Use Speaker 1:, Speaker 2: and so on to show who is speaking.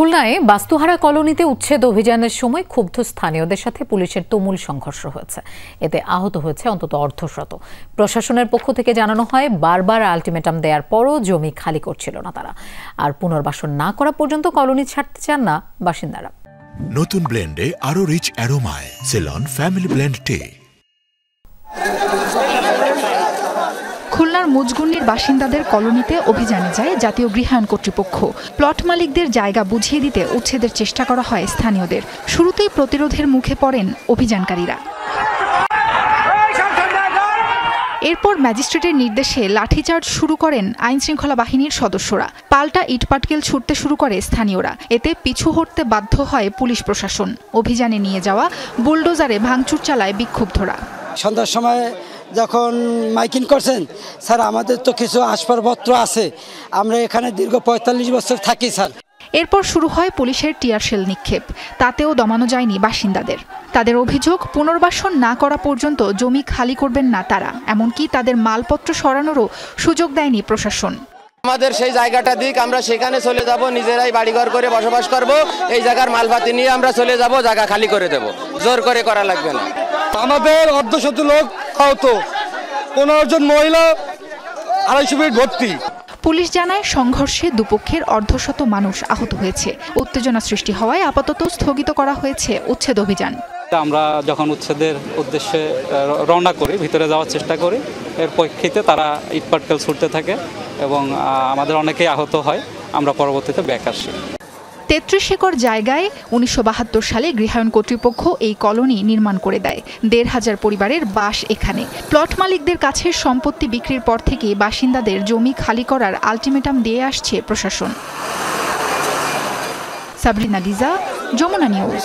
Speaker 1: খুলনায় বাস্তুহারা কলোনিতে উচ্ছেদ অভিযানের সময় ক্ষুব্ধ স্থানীয়দের সাথে পুলিশের তুমুল সংঘর্ষ হয়েছে। এতে আহত হয়েছে অন্তত অর্ধশত। প্রশাসনের পক্ষ থেকে জানানো হয়, বারবার আলটিমেটাম দেওয়ার পরও জমি খালি করছিল না তারা। আর পুনর্বাসন না করা পর্যন্ত কলোনি ছাড়তে চান না বাসিন্দারা।
Speaker 2: নতুন ব্লেন্ডে আরো রিচ অ্যারোমায় সেলন ফ্যামিলি ব্লেন্ড টে।
Speaker 3: খুলনার মুজগুন্ডির বাসিন্দাদের কলোনিতে অভিযানে যায় জাতীয় গৃহায়ণ কর্তৃপক্ষ। প্লট মালিকদের জায়গা বুঝিয়ে দিতে উচ্ছেদের চেষ্টা করা হয় স্থানীয়দের। শুরুতেই প্রতিরোধের মুখে পড়েন অভিযানকারীরা। এরপর ম্যাজিস্ট্রেটের নির্দেশে লাঠিচার্জ শুরু করেন আইনশৃঙ্খলা বাহিনীর সদস্যরা। পাল্টা ইটপাটকেল ছুটতে শুরু করে স্থানীয়রা। এতে পিছু হটতে বাধ্য হয় পুলিশ প্রশাসন। অভিযানে নিয়ে যাওয়া বুলডোজারে ভাঙচুর চালায় বিক্ষুব্ধরা।
Speaker 4: সন্ধ্যার সময় যখন মাইকিং করছেন, স্যার আমাদের তো কিছু আসবাবপত্র আছে, আমরা এখানে দীর্ঘ ৪৫ বছর থাকি স্যার।
Speaker 3: এরপর শুরু হয় পুলিশের টিয়ারশেল নিক্ষেপ। তাতেও দমানো যায়নি বাসিন্দাদের। তাদের অভিযোগ, পুনর্বাসন না করা পর্যন্ত জমি খালি করবেন না তারা। এমনকি তাদের মালপত্র সরানোরও সুযোগ দেয়নি প্রশাসন।
Speaker 5: আমাদের সেই জায়গাটা দিক, আমরা সেখানে চলে যাব, নিজেরাই বাড়িঘর করে বসবাস করব। এই জায়গার মালপাতি নিয়ে আমরা চলে যাব, জায়গা খালি করে দেব। জোর করে করা লাগবে না।
Speaker 6: আমাদের অর্ধশত লোক আহত, ১৫ জন মহিলা, ২৫০ বেড ভর্তি।
Speaker 3: পুলিশ জানায়, সংঘর্ষে দুপক্ষের অর্ধশত মানুষ আহত হয়েছে। উত্তেজনা সৃষ্টি হওয়ায় আপাতত স্থগিত করা হয়েছে উচ্ছেদ অভিযান।
Speaker 7: আমরা যখন উচ্ছেদের উদ্দেশ্যে রওনা করি, ভিতরে যাওয়ার চেষ্টা করি, এর প্রেক্ষিতে তারা ইটপাটকেল ছুটতে থাকে এবং আমাদের অনেকেই আহত হয়। আমরা পরবর্তীতে ব্যাক আসি।
Speaker 3: ৩৩ একর জায়গায় ১৯৭২ সালে গৃহায়ণ কর্তৃপক্ষ এই কলোনি নির্মাণ করে দেয়। ১৫০০ পরিবারের বাস এখানে। প্লট মালিকদের কাছে সম্পত্তি বিক্রির পর থেকে বাসিন্দাদের জমি খালি করার আলটিমেটাম দিয়ে আসছে প্রশাসন। সাবরিনা লিজা, যমুনা নিউজ।